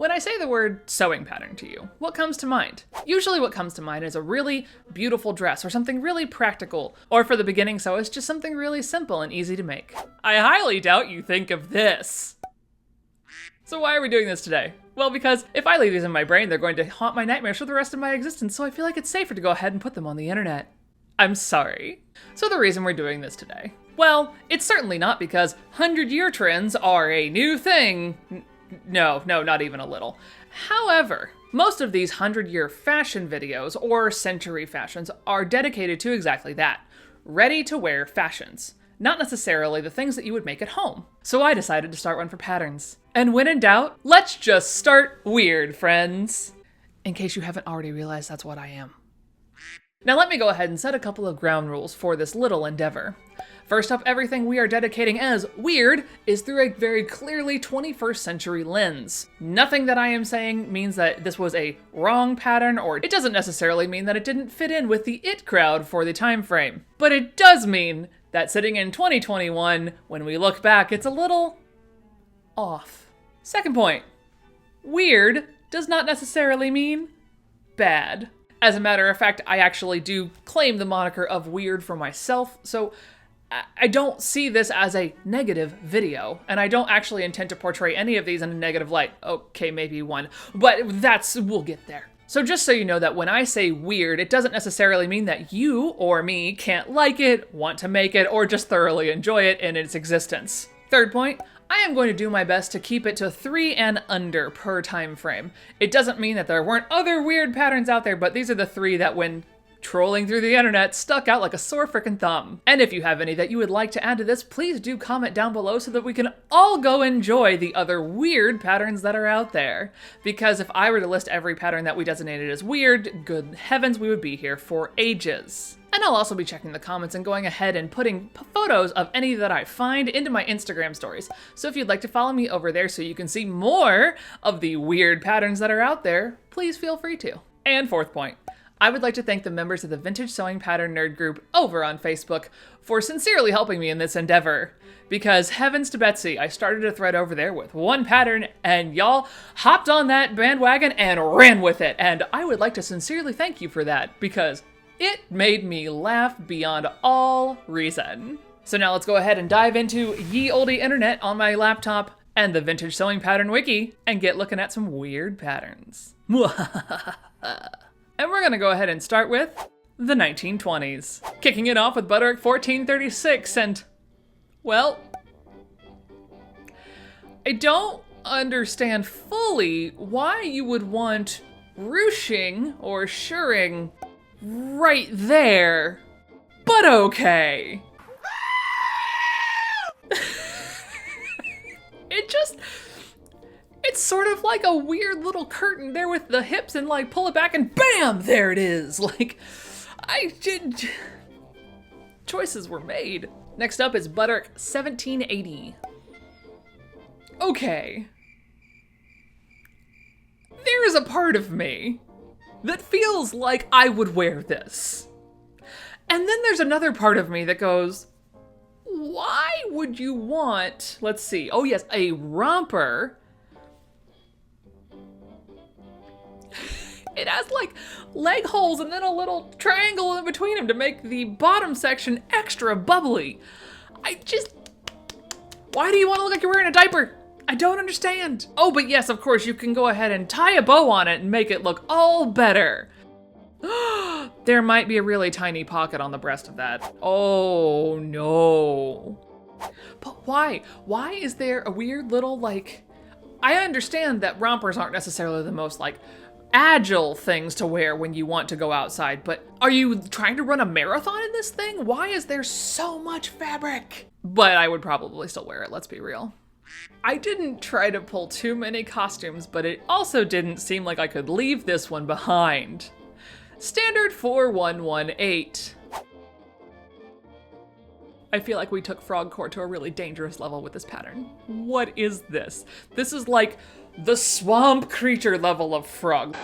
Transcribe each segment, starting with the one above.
When I say the word sewing pattern to you, what comes to mind? Usually what comes to mind is a really beautiful dress or something really practical, or for the beginning sewist, just something really simple and easy to make. I highly doubt you think of this. So why are we doing this today? Well, because if I leave these in my brain, they're going to haunt my nightmares for the rest of my existence, so I feel like it's safer to go ahead and put them on the internet. I'm sorry. So the reason we're doing this today, well, it's certainly not because 100-year trends are a new thing. No, not even a little. However, most of these 100-year fashion videos or century fashions are dedicated to exactly that, ready-to-wear fashions, not necessarily the things that you would make at home. So I decided to start one for patterns. And when in doubt, let's just start weird, friends. In case you haven't already realized that's what I am. Now let me go ahead and set a couple of ground rules for this little endeavor. First up, everything we are dedicating as weird is through a very clearly 21st century lens. Nothing that I am saying means that this was a wrong pattern, or it doesn't necessarily mean that it didn't fit in with the it crowd for the time frame. But it does mean that sitting in 2021, when we look back, it's a little off. Second point, weird does not necessarily mean bad. As a matter of fact, I actually do claim the moniker of weird for myself, so I don't see this as a negative video, and I don't actually intend to portray any of these in a negative light. Okay, maybe one, but we'll get there. So just so you know that when I say weird, it doesn't necessarily mean that you or me can't like it, want to make it, or just thoroughly enjoy it in its existence. Third point, I am going to do my best to keep it to 3 and under per time frame. It doesn't mean that there weren't other weird patterns out there, but these are the 3 that when trolling through the internet stuck out like a sore frickin' thumb. And if you have any that you would like to add to this, please do comment down below so that we can all go enjoy the other weird patterns that are out there. Because if I were to list every pattern that we designated as weird, good heavens, we would be here for ages. And I'll also be checking the comments and going ahead and putting photos of any that I find into my Instagram stories. So if you'd like to follow me over there so you can see more of the weird patterns that are out there, please feel free to. And fourth point, I would like to thank the members of the Vintage Sewing Pattern Nerd group over on Facebook for sincerely helping me in this endeavor. Because heavens to Betsy, I started a thread over there with one pattern and y'all hopped on that bandwagon and ran with it. And I would like to sincerely thank you for that because it made me laugh beyond all reason. So now let's go ahead and dive into ye olde internet on my laptop and the Vintage Sewing Pattern Wiki and get looking at some weird patterns. And we're gonna go ahead and start with the 1920s. Kicking it off with Butterick 1436 and, well, I don't understand fully why you would want ruching or shirring right there, but okay. It's sort of like a weird little curtain there with the hips and like pull it back and bam, there it is. Like, choices were made. Next up is Butterick 1780. Okay. There is a part of me that feels like I would wear this. And then there's another part of me that goes, why would you want, let's see, oh yes, a romper. It has like leg holes and then a little triangle in between them to make the bottom section extra bubbly. Why do you want to look like you're wearing a diaper? I don't understand. Oh, but yes, of course, you can go ahead and tie a bow on it and make it look all better. There might be a really tiny pocket on the breast of that. Oh no. But why? Why is there a weird little like, I understand that rompers aren't necessarily the most like agile things to wear when you want to go outside, but are you trying to run a marathon in this thing? Why is there so much fabric? But I would probably still wear it, let's be real. I didn't try to pull too many costumes, but it also didn't seem like I could leave this one behind. Standard 4118. I feel like we took frogcore to a really dangerous level with this pattern. What is this? This is like the swamp creature level of frog.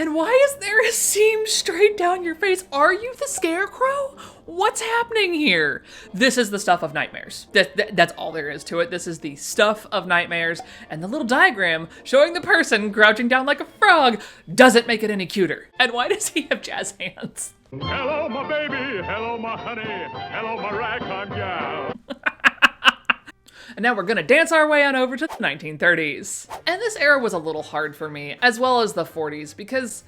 And why is there a seam straight down your face? Are you the Scarecrow? What's happening here? This is the stuff of nightmares. That's all there is to it. This is the stuff of nightmares. And the little diagram showing the person crouching down like a frog doesn't make it any cuter. And why does he have jazz hands? Hello, my baby. Hello, my honey. Hello, my ragtime gal. And now we're gonna dance our way on over to the 1930s. And this era was a little hard for me, as well as the 40s, because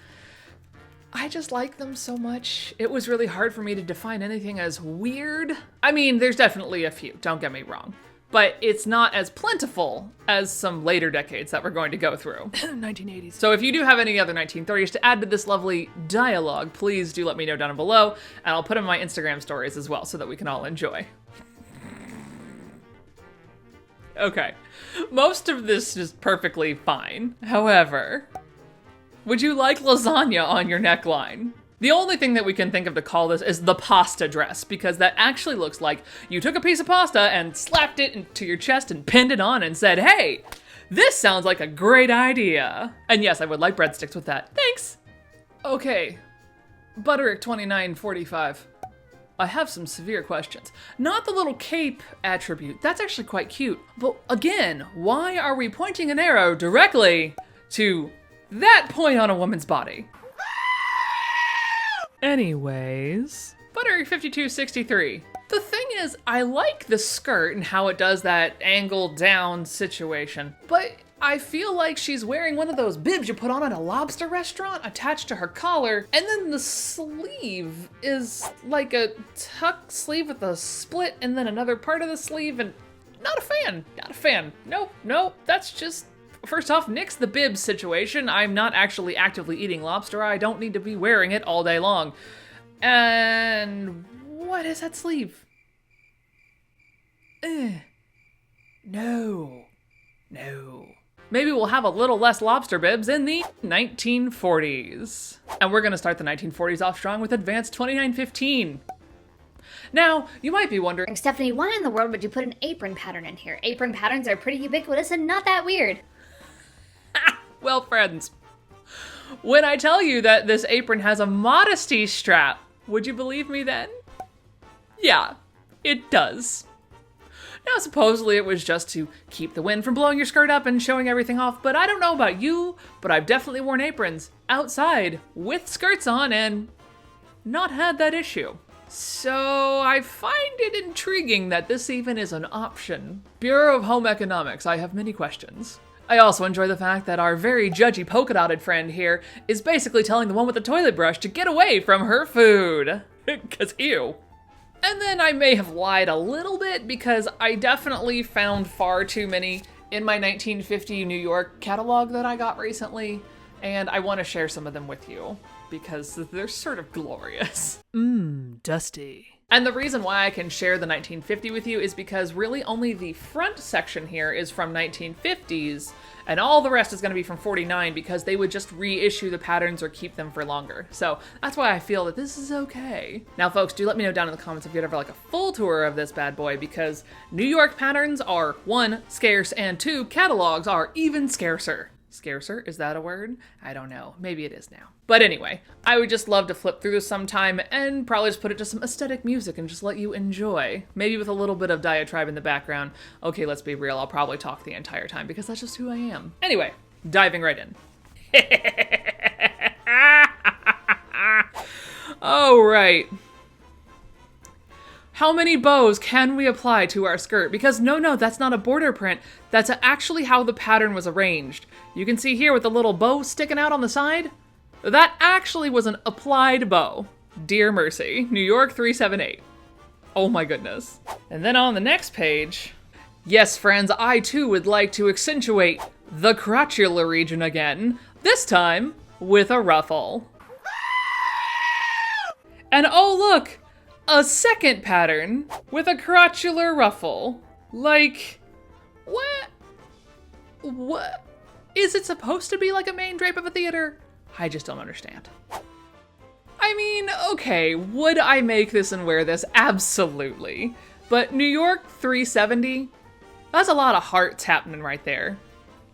I just like them so much. It was really hard for me to define anything as weird. I mean, there's definitely a few, don't get me wrong, but it's not as plentiful as some later decades that we're going to go through. 1980s. So if you do have any other 1930s to add to this lovely dialogue, please do let me know down below, and I'll put them in my Instagram stories as well so that we can all enjoy. Okay, most of this is perfectly fine. However, would you like lasagna on your neckline? The only thing that we can think of to call this is the pasta dress, because that actually looks like you took a piece of pasta and slapped it into your chest and pinned it on and said, hey, this sounds like a great idea. And yes, I would like breadsticks with that. Thanks. Okay, Butterick 2945. I have some severe questions. Not the little cape attribute, that's actually quite cute. But again, why are we pointing an arrow directly to that point on a woman's body? Anyways, Butterick 5263. The thing is, I like the skirt and how it does that angled down situation, but I feel like she's wearing one of those bibs you put on at a lobster restaurant attached to her collar, and then the sleeve is like a tuck sleeve with a split and then another part of the sleeve, and not a fan. Nope, that's just, first off, nix the bib situation. I'm not actually actively eating lobster. I don't need to be wearing it all day long. And what is that sleeve? No. Maybe we'll have a little less lobster bibs in the 1940s. And we're gonna start the 1940s off strong with Advanced 2915. Now, you might be wondering, Stephanie, why in the world would you put an apron pattern in here? Apron patterns are pretty ubiquitous and not that weird. well, friends, when I tell you that this apron has a modesty strap, would you believe me then? Yeah, it does. Now, supposedly it was just to keep the wind from blowing your skirt up and showing everything off, but I don't know about you, but I've definitely worn aprons outside with skirts on and not had that issue. So I find it intriguing that this even is an option. Bureau of Home Economics, I have many questions. I also enjoy the fact that our very judgy polka-dotted friend here is basically telling the one with the toilet brush to get away from her food. 'Cause ew. And then I may have lied a little bit because I definitely found far too many in my 1950 New York catalog that I got recently, and I want to share some of them with you because they're sort of glorious. Dusty. And the reason why I can share the 1950 with you is because really only the front section here is from 1950s, and all the rest is going to be from 49 because they would just reissue the patterns or keep them for longer. So that's why I feel that this is okay. Now, folks, do let me know down in the comments if you'd ever like a full tour of this bad boy, because New York patterns are 1, scarce, and 2, catalogs are even scarcer. Scarcer? Is that a word? I don't know. Maybe it is now. But anyway, I would just love to flip through this sometime and probably just put it to some aesthetic music and just let you enjoy. Maybe with a little bit of diatribe in the background. Okay, let's be real. I'll probably talk the entire time because that's just who I am. Anyway, diving right in. Oh, right. How many bows can we apply to our skirt? Because no, that's not a border print. That's actually how the pattern was arranged. You can see here with the little bow sticking out on the side. That actually was an applied bow. Dear mercy, New York 378. Oh my goodness. And then on the next page, yes, friends, I too would like to accentuate the crotchular region again, this time with a ruffle. And oh look, a second pattern with a crotchular ruffle. Like, what? What? Is it supposed to be like a main drape of a theater? I just don't understand. I mean, okay, would I make this and wear this? Absolutely. But New York 370, that's a lot of hearts happening right there.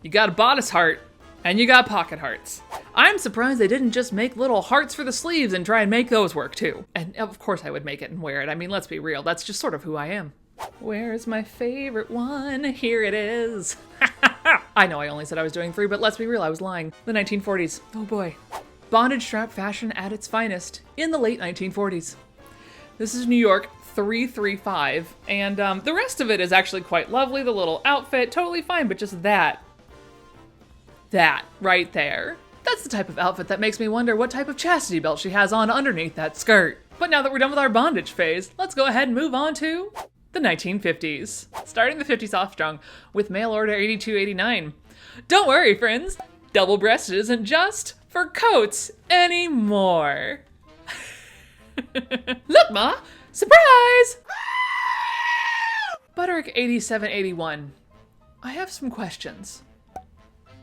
You got a bodice heart, And you got pocket hearts. I'm surprised they didn't just make little hearts for the sleeves and try and make those work too. And of course I would make it and wear it. I mean, let's be real, that's just sort of who I am. Where's my favorite one? Here it is. I know I only said I was doing 3, but let's be real, I was lying. The 1940s, oh boy. Bondage strap fashion at its finest in the late 1940s. This is New York 335, and the rest of it is actually quite lovely. The little outfit, totally fine, but just that right there. That's the type of outfit that makes me wonder what type of chastity belt she has on underneath that skirt. But now that we're done with our bondage phase, let's go ahead and move on to the 1950s. Starting the 50s off strong with mail order 8289. Don't worry, friends, double-breasted isn't just for coats anymore. Look, Ma! Surprise! Butterick 8781. I have some questions.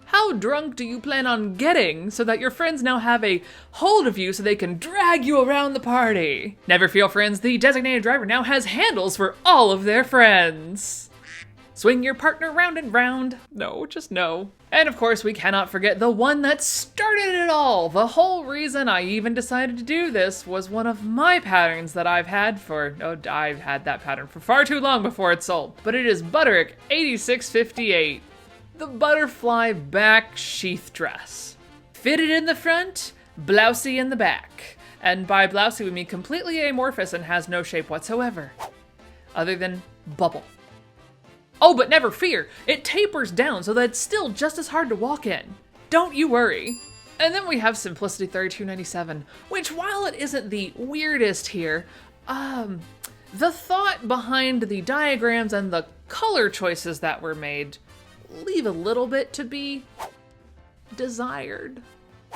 How drunk do you plan on getting so that your friends now have a hold of you so they can drag you around the party? Never fear, friends, the designated driver now has handles for all of their friends. Swing your partner round and round. No, just no. And of course, we cannot forget the one that started it all. The whole reason I even decided to do this was one of my patterns that I've had that pattern for far too long before it sold. But it is Butterick 8658. The butterfly back sheath dress. Fitted in the front, blousey in the back. And by blousey we mean completely amorphous and has no shape whatsoever, other than bubble. Oh, but never fear, it tapers down so that it's still just as hard to walk in. Don't you worry. And then we have Simplicity 3297, which while it isn't the weirdest here, the thought behind the diagrams and the color choices that were made leave a little bit to be desired.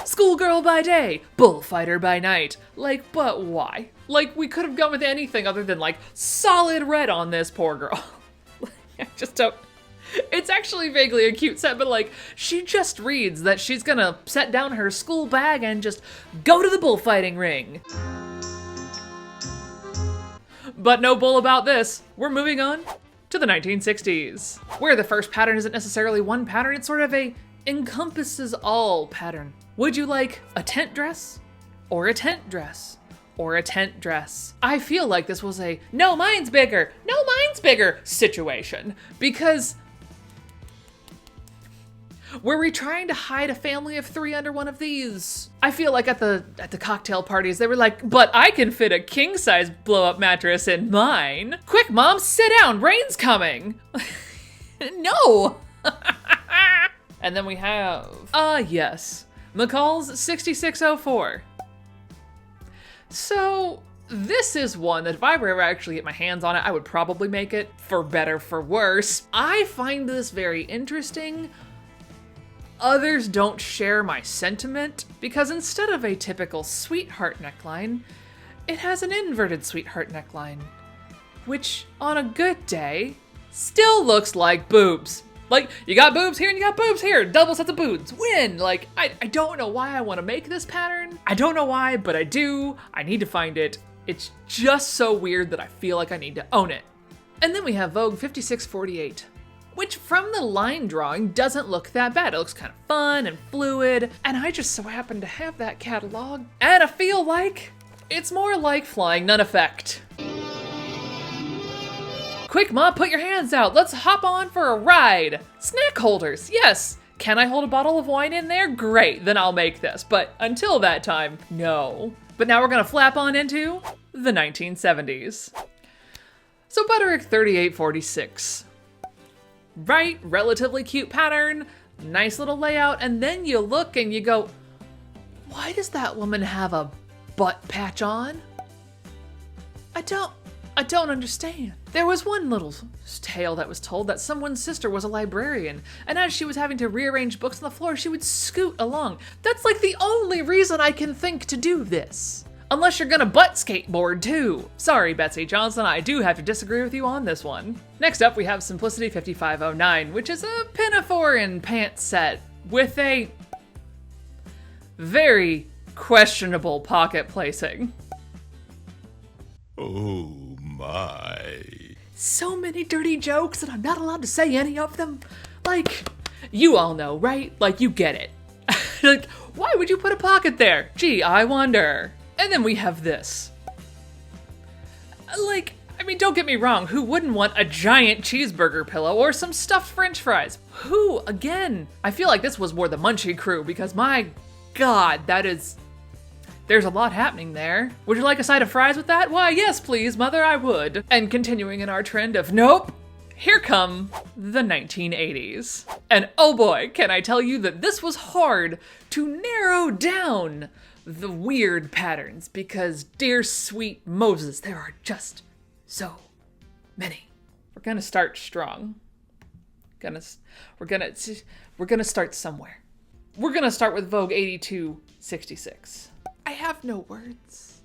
Schoolgirl by day, bullfighter by night. Like, but why? Like, we could have gone with anything other than like solid red on this poor girl. I just don't. It's actually vaguely a cute set, but like, she just reads that she's gonna set down her school bag and just go to the bullfighting ring. But no bull about this. We're moving on to the 1960s, where the first pattern isn't necessarily one pattern, it's sort of a encompasses all pattern. Would you like a tent dress? Or a tent dress? Or a tent dress? I feel like this was a no, mine's bigger situation, because were we trying to hide a family of 3 under one of these? I feel like at the cocktail parties, they were like, but I can fit a king-size blow-up mattress in mine. Quick, Mom, sit down, rain's coming. No. And then we have, yes, McCall's 6604. So this is one that if I were ever actually get my hands on it, I would probably make it, for better, for worse. I find this very interesting. Others don't share my sentiment, because instead of a typical sweetheart neckline, it has an inverted sweetheart neckline, which on a good day still looks like boobs. Like, you got boobs here and you got boobs here, double sets of boobs, win! Like, I don't know why I want to make this pattern. I don't know why, but I do. I need to find it. It's just so weird that I feel like I need to own it. And then we have Vogue 5648. Which from the line drawing doesn't look that bad. It looks kind of fun and fluid, and I just so happen to have that catalog, and I feel like it's more like flying none effect. Quick, Ma, put your hands out. Let's hop on for a ride. Snack holders, yes. Can I hold a bottle of wine in there? Great, then I'll make this. But until that time, no. But now we're gonna flap on into the 1970s. So Butterick 3846. Right, relatively cute pattern, nice little layout, and then you look and you go, why does that woman have a butt patch on? I don't understand. There was one little tale that was told that someone's sister was a librarian, and as she was having to rearrange books on the floor, she would scoot along. That's like the only reason I can think to do this. Unless you're gonna butt skateboard too. Sorry, Betsy Johnson, I do have to disagree with you on this one. Next up, we have Simplicity 5509, which is a pinafore and pants set with a very questionable pocket placing. Oh my. So many dirty jokes and I'm not allowed to say any of them. Like, You all know, right? Like, you get it. Like, why would you put a pocket there? Gee, I wonder. And then we have this. Like, I mean, don't get me wrong, who wouldn't want a giant cheeseburger pillow or some stuffed french fries? Who, again? I feel like this was more the Munchie crew because my God, there's a lot happening there. Would you like a side of fries with that? Why, yes, please, mother, I would. And continuing in our trend of nope, here come the 1980s. And oh boy, can I tell you that this was hard to narrow down the weird patterns because dear sweet Moses, there are just so many. We're gonna start strong. We're gonna start somewhere. We're gonna start with Vogue 8266. I have no words.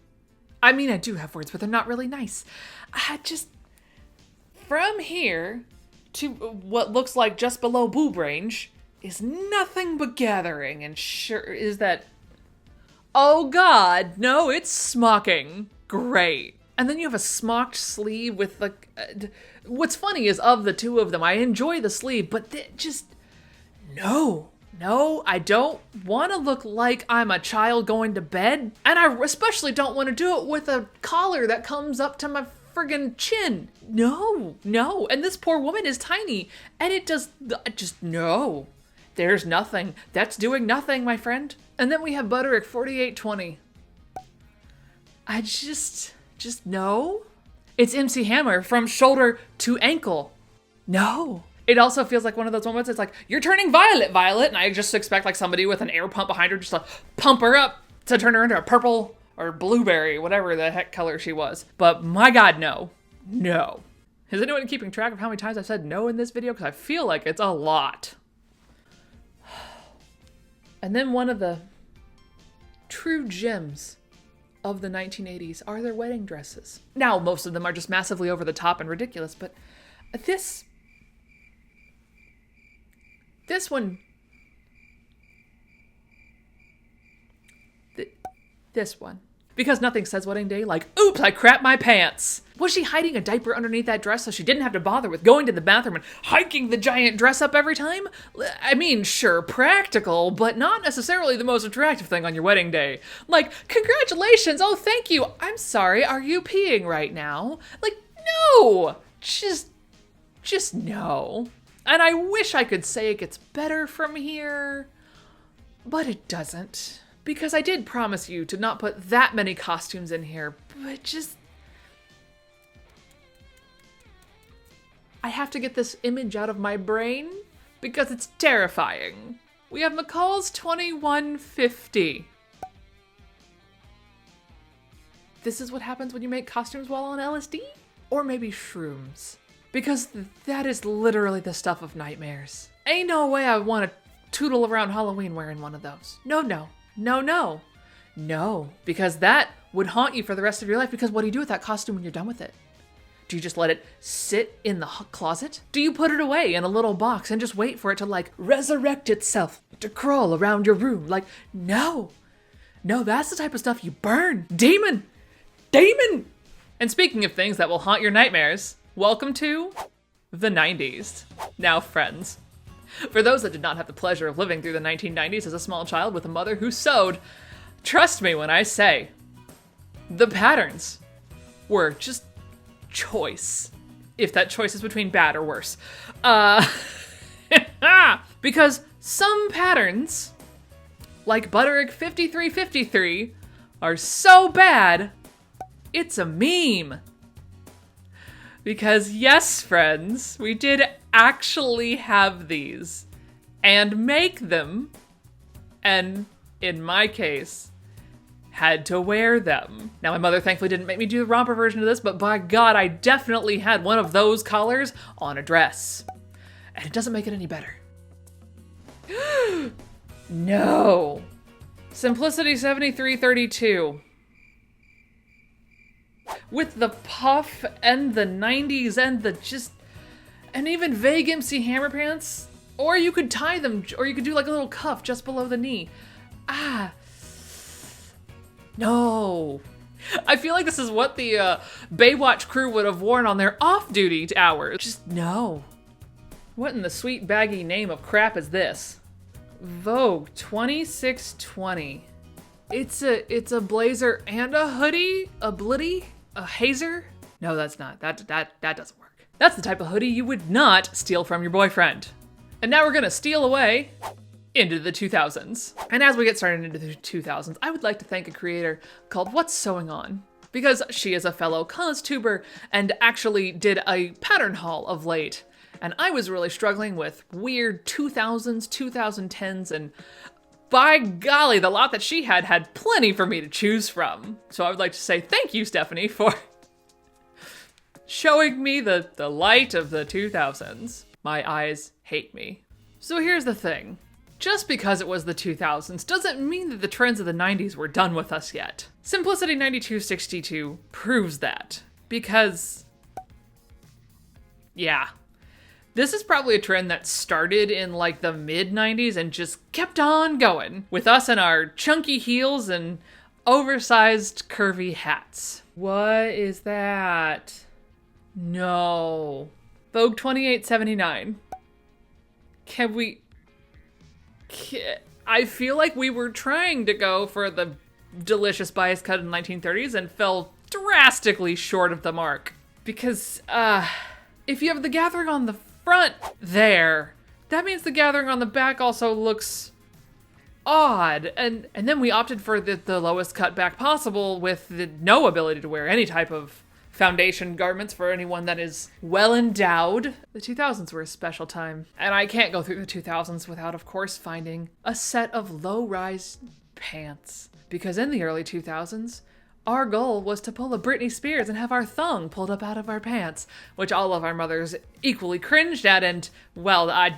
I mean, I do have words, but they're not really nice. From here to what looks like just below boob range is nothing but gathering, and sure is that, oh God, no, it's smocking. Great. And then you have a smocked sleeve with the, what's funny is of the two of them, I enjoy the sleeve, but no, I don't want to look like I'm a child going to bed. And I especially don't want to do it with a collar that comes up to my friggin' chin. No. And this poor woman is tiny. And it just no. There's nothing. That's doing nothing, my friend. And then we have Butterick 4820. I just no. It's MC Hammer from shoulder to ankle. No. It also feels like one of those moments, it's like, you're turning violet, and I just expect like somebody with an air pump behind her just to pump her up to turn her into a purple or blueberry, whatever the heck color she was. But my God, no. Is anyone keeping track of how many times I've said no in this video? Because I feel like it's a lot. And then one of the true gems of the 1980s are their wedding dresses. Now, most of them are just massively over the top and ridiculous, but this one, this one. Because nothing says wedding day like, oops, I crapped my pants. Was she hiding a diaper underneath that dress so she didn't have to bother with going to the bathroom and hiking the giant dress up every time? I mean, sure, practical, but not necessarily the most attractive thing on your wedding day. Like, congratulations, oh, thank you. I'm sorry, are you peeing right now? Like, no, just no. And I wish I could say it gets better from here, but it doesn't. Because I did promise you to not put that many costumes in here, but I have to get this image out of my brain because it's terrifying. We have McCall's 2150. This is what happens when you make costumes while on LSD? Or maybe shrooms. Because that is literally the stuff of nightmares. Ain't no way I want to tootle around Halloween wearing one of those. No. No, because that would haunt you for the rest of your life, because what do you do with that costume when you're done with it? Do you just let it sit in the closet? Do you put it away in a little box and just wait for it to like resurrect itself to crawl around your room? Like, no, that's the type of stuff you burn. Demon. And speaking of things that will haunt your nightmares, welcome to the 90s. Now, friends, for those that did not have the pleasure of living through the 1990s as a small child with a mother who sewed, trust me when I say, the patterns were just choice. If that choice is between bad or worse. Because some patterns, like Butterick 5353, are so bad, it's a meme. Because yes, friends, we did actually have these and make them, and in my case, had to wear them. Now, my mother thankfully didn't make me do the romper version of this, but by God, I definitely had one of those collars on a dress. And it doesn't make it any better. No. Simplicity 7332. With the puff and the 90s and and even vague MC Hammer pants. Or you could tie them, or you could do like a little cuff just below the knee. No. I feel like this is what the Baywatch crew would have worn on their off-duty hours. Just no. What in the sweet baggy name of crap is this? Vogue 2620. It's a blazer and a hoodie? A blitty? A hazer? No, that's not. That doesn't work. That's the type of hoodie you would not steal from your boyfriend. And now we're gonna steal away into the 2000s. And as we get started into the 2000s, I would like to thank a creator called What's Sewing On, because she is a fellow costuber and actually did a pattern haul of late. And I was really struggling with weird 2000s, 2010s, and by golly, the lot that she had plenty for me to choose from. So I would like to say thank you, Stephanie, for showing me the light of the 2000s. My eyes hate me. So here's the thing. Just because it was the 2000s doesn't mean that the trends of the 90s were done with us yet. Simplicity 9262 proves that. Because, yeah. This is probably a trend that started in like the mid-90s and just kept on going, with us and our chunky heels and oversized curvy hats. What is that? No. Vogue 2879. I feel like we were trying to go for the delicious bias cut in the 1930s and fell drastically short of the mark. Because, if you have the gathering on the front there, that means the gathering on the back also looks odd. And then we opted for the lowest cut back possible with no ability to wear any type of foundation garments for anyone that is well endowed. The 2000s were a special time. And I can't go through the 2000s without, of course, finding a set of low-rise pants. Because in the early 2000s, our goal was to pull a Britney Spears and have our thong pulled up out of our pants, which all of our mothers equally cringed at, and, well, I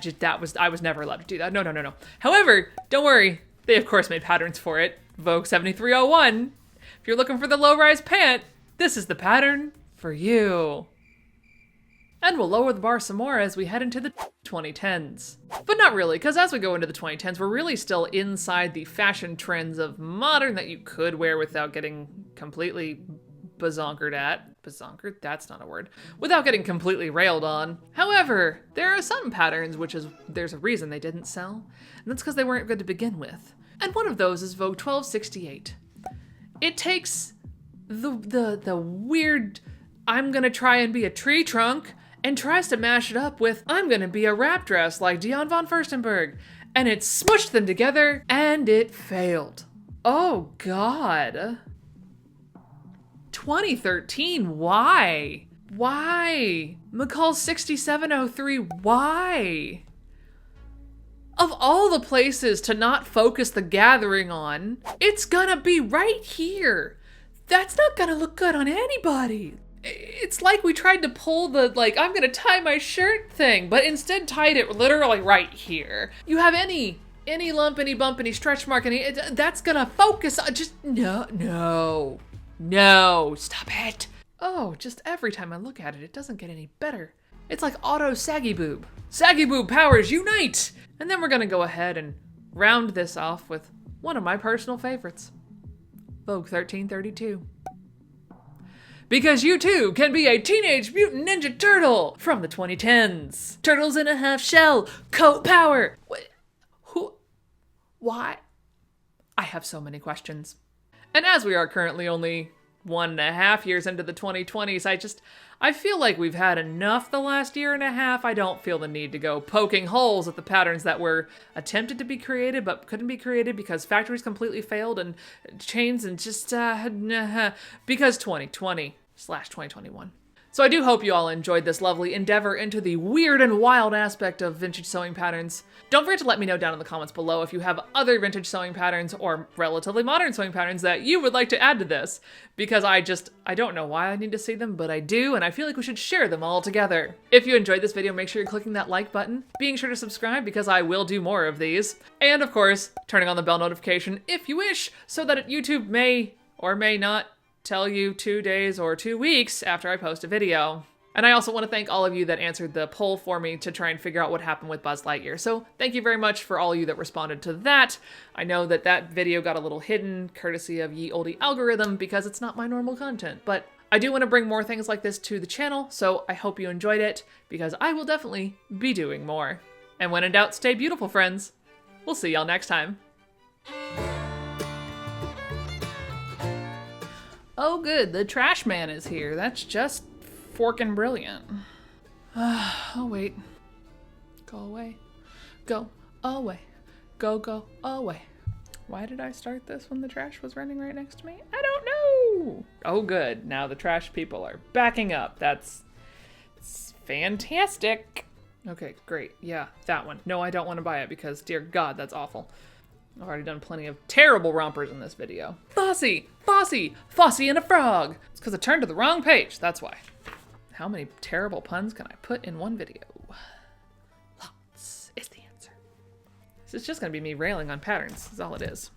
was never allowed to do that. No. However, don't worry, they of course made patterns for it. Vogue 7301. If you're looking for the low-rise pant, this is the pattern for you. And we'll lower the bar some more as we head into the 2010s. But not really, because as we go into the 2010s, we're really still inside the fashion trends of modern that you could wear without getting completely bazonkered at. Bazonkered? That's not a word. Without getting completely railed on. However, there are some patterns there's a reason they didn't sell, and that's because they weren't good to begin with. And one of those is Vogue 1268. It takes the weird, I'm gonna try and be a tree trunk, and tries to mash it up with, I'm gonna be a wrap dress like Dion von Furstenberg. And it smushed them together, and it failed. Oh God. 2013, why? Why? McCall 6703, why? Of all the places to not focus the gathering on, it's gonna be right here. That's not gonna look good on anybody. It's like we tried to pull the, I'm gonna tie my shirt thing, but instead tied it literally right here. You have any lump, any bump, any stretch mark, that's gonna focus on, just, no, stop it. Oh, just every time I look at it, it doesn't get any better. It's like auto saggy boob. Saggy boob powers unite! And then we're gonna go ahead and round this off with one of my personal favorites. Vogue 1332. Because you too can be a Teenage Mutant Ninja Turtle from the 2010s. Turtles in a half shell, coat power. Who? Why? I have so many questions. And as we are currently only 1.5 years into the 2020s, I feel like we've had enough the last year and a half. I don't feel the need to go poking holes at the patterns that were attempted to be created but couldn't be created because factories completely failed and chains and just because 2020/2021. So I do hope you all enjoyed this lovely endeavor into the weird and wild aspect of vintage sewing patterns. Don't forget to let me know down in the comments below if you have other vintage sewing patterns or relatively modern sewing patterns that you would like to add to this, because I don't know why I need to see them, but I do, and I feel like we should share them all together. If you enjoyed this video, make sure you're clicking that like button, being sure to subscribe because I will do more of these, and of course, turning on the bell notification if you wish, so that YouTube may or may not tell you 2 days or 2 weeks after I post a video. And I also want to thank all of you that answered the poll for me to try and figure out what happened with Buzz Lightyear. So thank you very much for all of you that responded to that. I know that video got a little hidden courtesy of ye olde algorithm because it's not my normal content, but I do want to bring more things like this to the channel, so I hope you enjoyed it, because I will definitely be doing more. And when in doubt, stay beautiful, friends. We'll see y'all next time. Oh good, the trash man is here. That's just forkin' brilliant. Oh wait. Go away. Go away. Go away. Why did I start this when the trash was running right next to me? I don't know. Oh good, now the trash people are backing up. It's fantastic. Okay, great. Yeah, that one. No, I don't want to buy it because, dear God, that's awful. I've already done plenty of terrible rompers in this video. Fossy and a frog. It's because I turned to the wrong page, that's why. How many terrible puns can I put in one video? Lots is the answer. This is just gonna be me railing on patterns, is all it is.